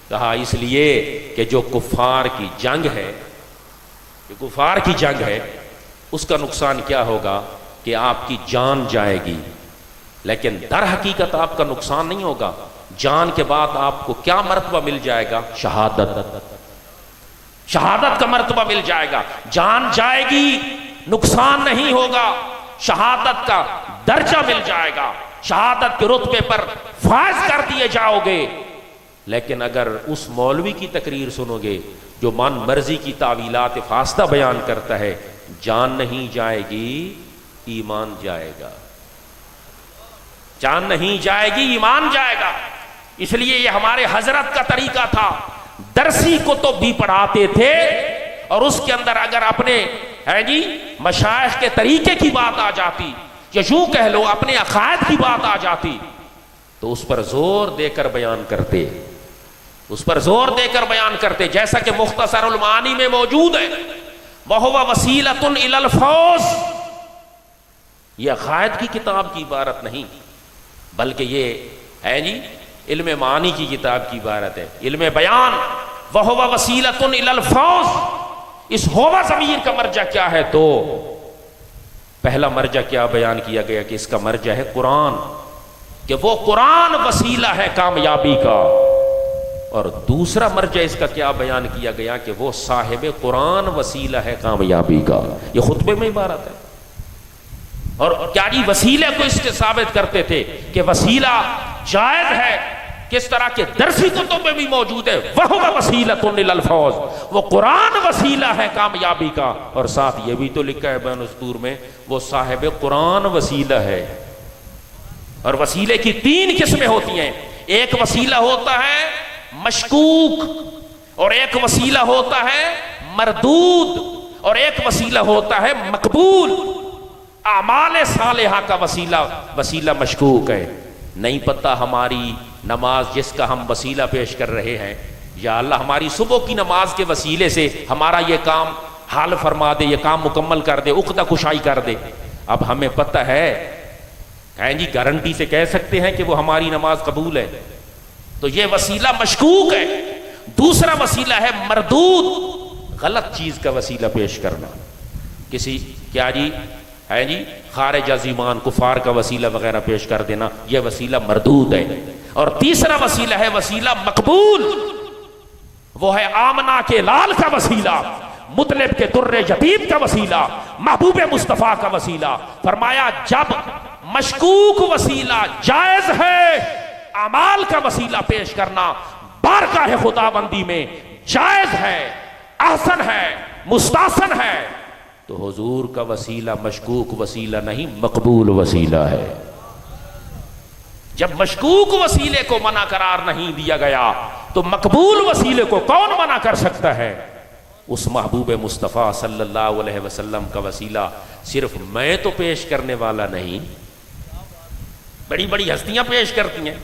کہا اس لیے کہ جو کفار کی جنگ ہے، جو کفار کی جنگ ہے، اس کا نقصان کیا ہوگا کہ آپ کی جان جائے گی، لیکن در حقیقت آپ کا نقصان نہیں ہوگا. جان کے بعد آپ کو کیا مرتبہ مل جائے گا؟ شہادت. شہادت کا مرتبہ مل جائے گا. جان جائے گی، نقصان نہیں ہوگا، شہادت کا درجہ مل جائے گا، شہادت کے رتبے پر فائز کر دیے جاؤ گے. لیکن اگر اس مولوی کی تقریر سنو گے جو من مرضی کی تعویلات فاسدہ بیان کرتا ہے، جان نہیں جائے گی ایمان جائے گا، جان نہیں جائے گی ایمان جائے گا۔ اس لیے یہ ہمارے حضرت کا طریقہ تھا، درسی کتب بھی پڑھاتے تھے، اور اس کے اندر اگر اپنے مشائخ کے طریقے کی بات آ جاتی، یا یوں کہہ لو اپنے عقائد کی بات آ جاتی، تو اس پر زور دے کر بیان کرتے، اس پر زور دے کر بیان کرتے، جیسا کہ مختصر المعانی میں موجود ہے، وَهُوَ وَسِيلَةٌ إِلَى الْفَوْزِ۔ یہ عقائد کی کتاب کی عبارت نہیں، بلکہ یہ علم معانی کی کتاب کی عبارت ہے، علم بیان۔ وَهُوَ وَسِيلَةٌ إِلَى الْفَوْزِ۔ اس ہوا ضمیر کا مرجع کیا ہے؟ تو پہلا مرجع کیا بیان کیا گیا کہ اس کا مرجع ہے قرآن، کہ وہ قرآن وسیلہ ہے کامیابی کا، اور دوسرا مرجع اس کا کیا بیان کیا گیا کہ وہ صاحب قرآن وسیلہ ہے کامیابی کا۔ یہ خطبے میں عبارت ہے۔ اور کیا جی وسیلے کو اس کے ثابت کرتے تھے کہ وسیلہ جائز ہے، کس طرح کے درسی کتب میں بھی موجود ہے، وَهُوَ وَسِيلَةٌ إِلَى الْفَوْزِ، وہ قرآن وسیلہ ہے کامیابی کا، اور ساتھ یہ بھی تو لکھا ہے بین السطور میں وہ صاحب قرآن وسیلہ ہے۔ اور وسیلے کی تین قسمیں ہوتی ہیں، ایک وسیلہ ہوتا ہے مشکوک، اور ایک وسیلہ ہوتا ہے مردود، اور ایک وسیلہ ہوتا ہے مقبول۔ اعمال صالحہ کا وسیلہ مشکوک ہے، نہیں پتہ ہماری نماز جس کا ہم وسیلہ پیش کر رہے ہیں، یا اللہ ہماری صبح کی نماز کے وسیلے سے ہمارا یہ کام حال فرما دے، یہ کام مکمل کر دے، عقدہ کشائی کر دے۔ اب ہمیں پتہ ہے گارنٹی سے کہہ سکتے ہیں کہ وہ ہماری نماز قبول ہے، تو یہ وسیلہ مشکوک ہے۔ دوسرا وسیلہ ہے مردود، غلط چیز کا وسیلہ پیش کرنا، کسی خارج از ایمان کفار کا وسیلہ وغیرہ پیش کر دینا، یہ وسیلہ مردود ہے۔ اور تیسرا وسیلہ ہے وسیلہ مقبول، وہ ہے آمنہ کے لال کا وسیلہ، مطلب کے در یتیم کا وسیلہ، محبوب مصطفیٰ کا وسیلہ۔ فرمایا جب مشکوک وسیلہ جائز ہے، اعمال کا وسیلہ پیش کرنا بارگاہ خدا بندی میں جائز ہے، احسن ہے، مستحسن ہے، تو حضور کا وسیلہ مشکوک وسیلہ نہیں مقبول وسیلہ ہے۔ جب مشکوک وسیلے کو منع قرار نہیں دیا گیا تو مقبول وسیلے کو کون منع کر سکتا ہے؟ اس محبوب مصطفیٰ صلی اللہ علیہ وسلم کا وسیلہ صرف میں تو پیش کرنے والا نہیں، بڑی بڑی ہستیاں پیش کرتی ہیں۔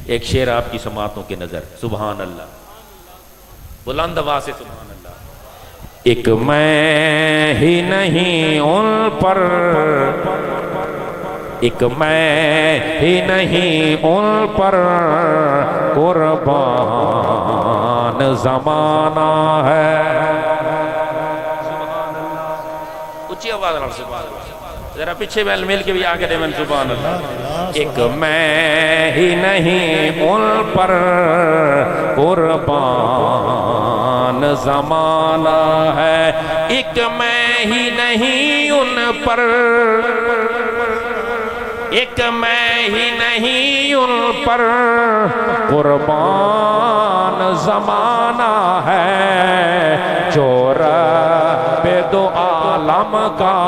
ایک شعر آپ کی سماعتوں کے نظر، سبحان اللہ، بلند آواز سے سبحان اللہ۔ ایک میں ہی نہیں ان پر، ایک میں ہی نہیں ان پر قربان زمانہ ہے۔ اچھی آواز سبحان اللہ، ذرا پیچھے مل کے بھی آگے دے من سبحان اللہ۔ ایک میں ہی نہیں ان پر قربان زمانہ ہے، ایک میں ہی نہیں ان پر، ایک میں ہی نہیں ان پر قربان زمانہ ہے، جو رب دو عالم کا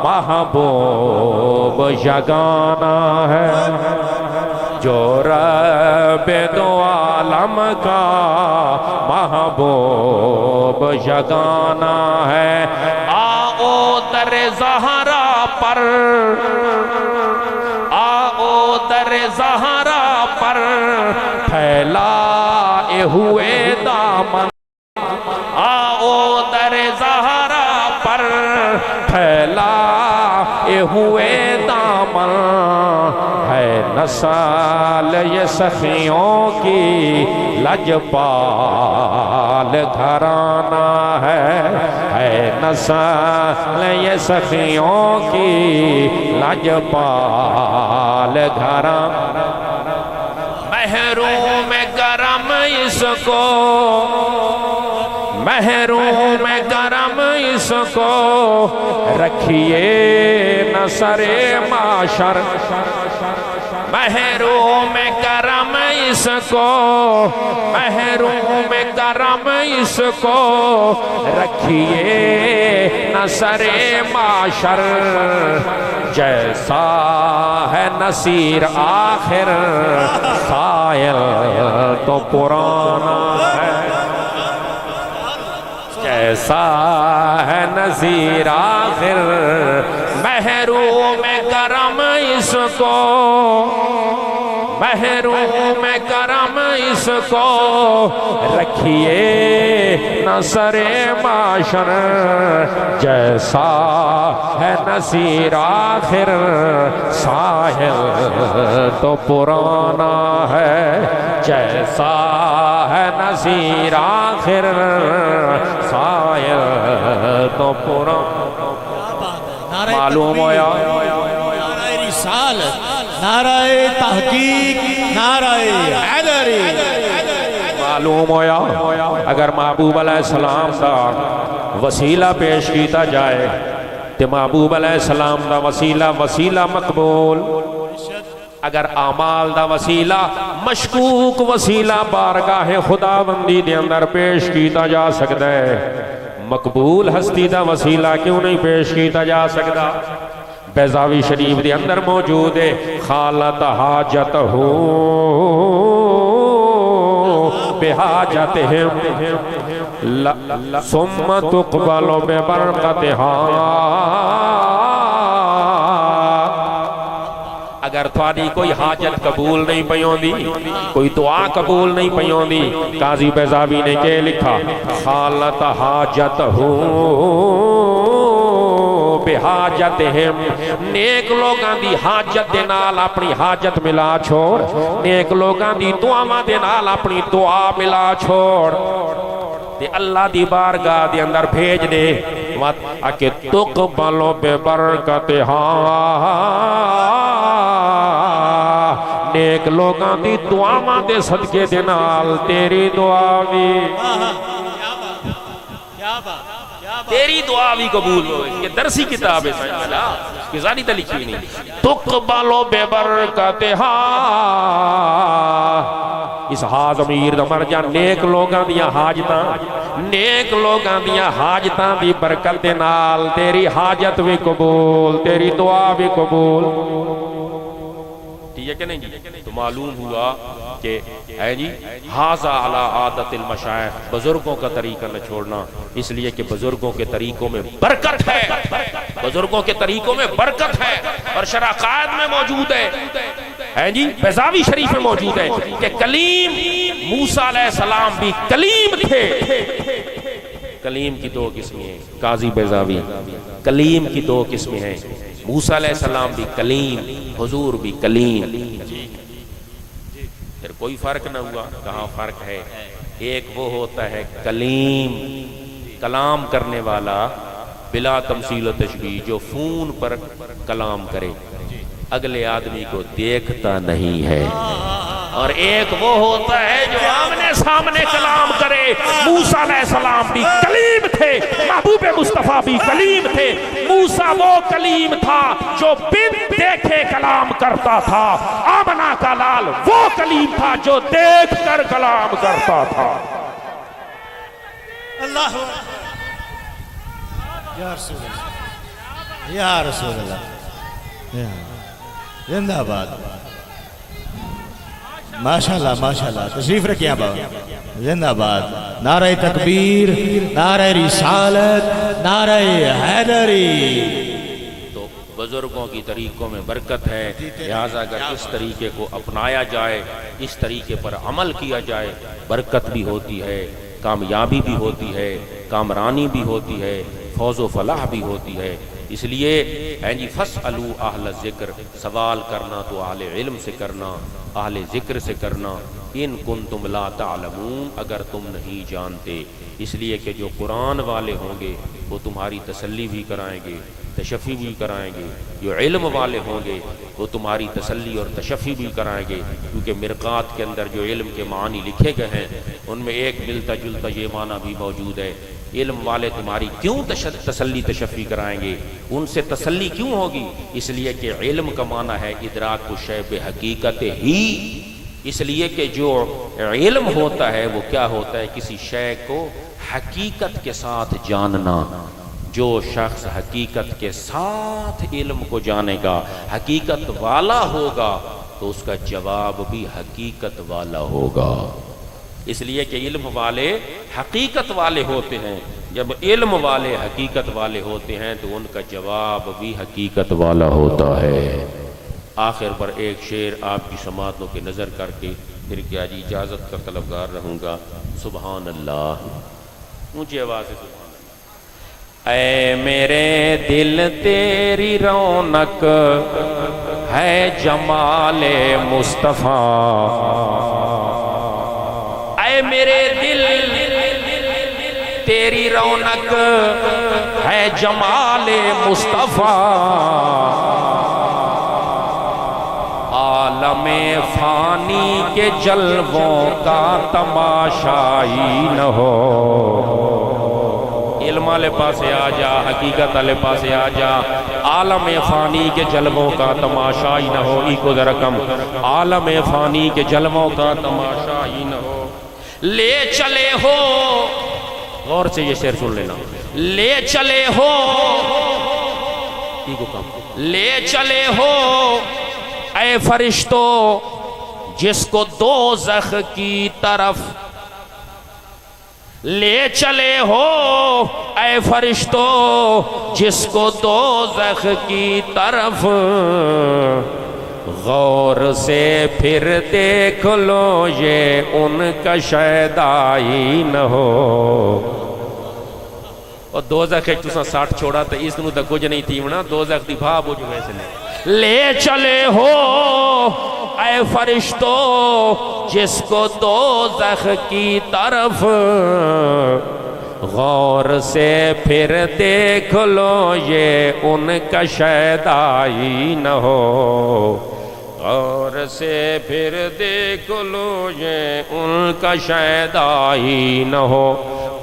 محبوب یگانہ ہے، جو رب دو عالم کا محبوب یگانہ ہے۔ آؤ در زہرا پر، آؤ در زہرا پر پھیلائے ہوئے دامن، آؤ در زہرا پر پھیلائے ہوئے دامن، ہے نسل یہ سخیوں کی لجپال گھرانہ ہے نسل یہ سخیوں کی لجپال گھرانہ، محروم کرم اس کو، محروم کرم اس کو رکھیے نہ سر معاشر، محروم کرم اس کو، محروم کرم اس کو رکھیے نہ سر معاشر، جیسا ہے نصیر آخر سائل تو پرانا ہے، جیسا ہے نصیر آخر، محروم کرم اس کو، محروم کرم اس کو رکھیے نہ سر معاشر، جیسا ہے نصیر آخر ساحل تو پرانا ہے، جیسا ہے نصیر آخر ساحل تو پرانا۔ معلوم ہویا نعرہ رسالت، نعرہ تحقیق، نعرہ حیدری۔ معلوم ہویا اگر محبوب علیہ السلام دا وسیلہ پیش کیتا جائے تو محبوب علیہ السلام دا وسیلہ مقبول، اگر اعمال دا وسیلہ مشکوک وسیلہ بارگاہ خداوندی دے اندر پیش کیتا جا سکتا ہے، مقبول ہستی دا وسیلہ کیوں نہیں پیش کیتا جا سکتا؟ بیضاوی شریف دے اندر موجود ہے، خالت حاجت ہو بحاجتہم ثم تقبل ببرکتہا۔ اگر تھوڑی کوئی حاجت قبول نہیں پیوں دی، کوئی دعا قبول نہیں پیوں دی، قاضی بیضاوی نے کہ لکھا خالت حاجت ہو بحاجتہم، نیک لوگاں دی حاجت دے نال اپنی حاجت ملا چھوڑ، نیک لوگاں دی دعاواں دے نال اپنی دعا ملا چھوڑ، تے اللہ دی بارگاہ دے اندر بھیج دے اکے تقبلو بے برکتہا، نیک لوگاں دی دعاواں دے صدقے دے نال تیری دعا بھی، تیری دعا بھی قبول ہو۔ یہ درسی کتاب ہے سائنسلا، اس کی ذانی تا لکھی نہیں۔ تقبلو بے برکتہا، اس ہا ضمیر دا مرجع نیک لوگاں دیاں حاجتاں، نیک لوگاں دیاں حاجتاں دی برکت دے نال تیری حاجت بھی قبول، تیری دعا بھی قبول، ٹھیک ہے کہ نہیں؟ تو معلوم ہوا کہ ہے جی ھذا علی عادت المشائخ، بزرگوں کا طریقہ نہ چھوڑنا، اس لیے کہ بزرگوں کے طریقوں میں برکت ہے، بزرگوں کے طریقوں میں برکت ہے، اور شرح قائد میں موجود ہے جی، بیضاوی شریف میں موجود ہے کہ کلیم موسیٰ علیہ السلام بھی کلیم تھے۔ کلیم کی دو قسمیں ہیں، قاضی بیضاوی، کلیم کی دو قسمیں ہیں، موسیٰ علیہ السلام بھی کلیم، حضور بھی کلیم۔ پھر کوئی فرق نہ ہوا، کہاں فرق ہے؟ ایک وہ ہوتا ہے کلیم، کلام کرنے والا بلا تمثیل و تشبیہ، جو فون پر کلام کرے، اگلے آدمی کو دیکھتا نہیں ہے، اور ایک وہ ہوتا ہے جو آمنے سامنے کلام کرے۔ موسیٰ علیہ السلام بھی کلیم تھے، محبوب مصطفیٰ بھی کلیم تھے۔ موسیٰ وہ کلیم تھا جو بن دیکھے کلام کرتا تھا، آمنہ کا لال وہ کلیم تھا جو دیکھ کر کلام کرتا تھا۔ اللہ یا رسول اللہ، یا رسول اللہ، زندہ باد، ماشاءاللہ ماشاءاللہ، تشریف رکھیں بابا، زندہ باد، نعرہ تکبیر، نعرہ رسالت، نعرہ حیدری۔ تو بزرگوں کی طریقوں میں برکت ہے، لہذا اگر اس طریقے کو اپنایا جائے، اس طریقے پر عمل کیا جائے، برکت بھی ہوتی ہے، کامیابی بھی ہوتی ہے، کامرانی بھی ہوتی ہے، فوز و فلاح بھی ہوتی ہے۔ اس لیے جی فَاسْأَلُوا أَهْلَ الذِّكْرِ، سوال کرنا تو اہل علم سے کرنا، اہل ذکر سے کرنا، ان کنتم لا تعلمون، اگر تم نہیں جانتے۔ اس لیے کہ جو قرآن والے ہوں گے وہ تمہاری تسلی بھی کرائیں گے، تشفی بھی کرائیں گے، جو علم والے ہوں گے وہ تمہاری تسلی اور تشفی بھی کرائیں گے، کیونکہ مرقات کے اندر جو علم کے معنی لکھے گئے ہیں ان میں ایک ملتا جلتا یہ معنی بھی موجود ہے علم والے تمہاری کیوں تسلی تشفی کرائیں گے؟ ان سے تسلی کیوں ہوگی؟ اس لیے کہ علم کا معنی ہے ادراک الشیء بحقیقت ہی، اس لیے کہ جو علم ہوتا ہے وہ کیا ہوتا ہے؟ کسی شے کو حقیقت کے ساتھ جاننا۔ جو شخص حقیقت کے ساتھ علم کو جانے گا، حقیقت والا ہوگا، تو اس کا جواب بھی حقیقت والا ہوگا۔ اس لیے کہ علم والے حقیقت والے ہوتے ہیں، جب علم والے حقیقت والے ہوتے ہیں تو ان کا جواب بھی حقیقت والا ہوتا ہے۔ آخر پر ایک شعر آپ کی سماعتوں کی نظر کر کے پھر کیا جی اجازت کا طلبگار رہوں گا۔ سبحان اللہ، اونچی آواز سے سبحان اللہ۔ اے میرے دل تیری رونق ہے جمال مصطفیٰ، اے میرے دل تیری رونق ہے جمال مصطفیٰ، عالم فانی کے جلووں کا تماشائی نہ ہو۔ علم والے پاسے آ جا، حقیقت والے پاسے آ جا، عالم فانی کے جلووں کا تماشا ہی نہ ہو۔ ایکو ذرا کم، عالم فانی کے جلووں کا تماشا ہی نہ ہو۔ لے چلے ہو، غور سے یہ شعر سن لینا، لے چلے ہو، ایکو کم، لے چلے ہو اے فرشتو جس کو دوزخ کی طرف، لے چلے ہو اے فرشتو جس کو دوزخ کی طرف، غور سے پھر دیکھ لو یہ ان کا شیدائی نہ ہو۔ اور دوزخ ایک تسا 60 چھوڑا تو اس نو تا کچھ نہیں تھی منا، دوزخ دی بھا بوجھ ویسے نہیں۔ لے چلے ہو اے فرشتو جس کو دوزخ کی طرف، غور سے پھر دیکھ لو یہ ان کا شیدائی نہ ہو، غور سے پھر دیکھ لو یہ ان کا شیدائی نہ ہو۔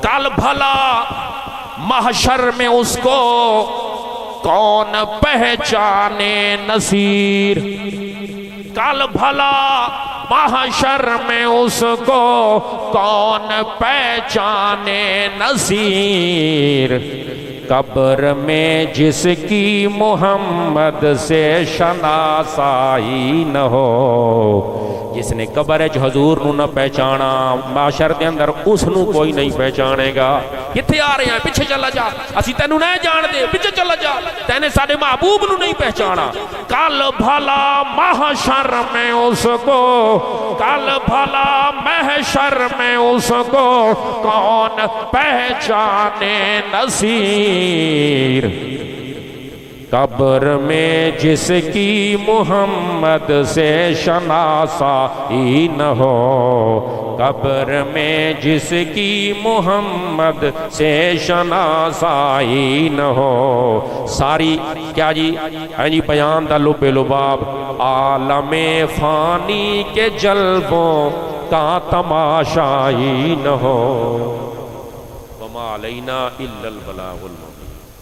کل بھلا محشر میں اس کو کون پہچانے نصیر، کل بھلا محشر میں اس کو کون پہچانے نصیر، قبر میں جس کی محمد سے شناسائی نہ ہو۔ جس نے قبر حضور نو نہ پہچانا، معاشر دے اندر اس نو کوئی نہیں پہچانے گا۔ کتھے آ رہے ہیں؟ پیچھے چلا جا، اسی تینو نہیں جان دے، پیچھے چلا جا، تینے سارے محبوب نو نہیں پہچانا۔ کل بھلا محشر میں اس کو، کل بھلا محشر میں اس کو کون پہچانے نصیر، قبر میں جس کی محمد سے شناسائی نہ ہو، قبر میں جس کی محمد سے شناسائی نہ ہو۔ ساری کیا جی ہے جی بیان دا لب لباب، عالم فانی کے جلووں کا تماشائی نہ ہو۔ وما علینا الا البلاغ المبین۔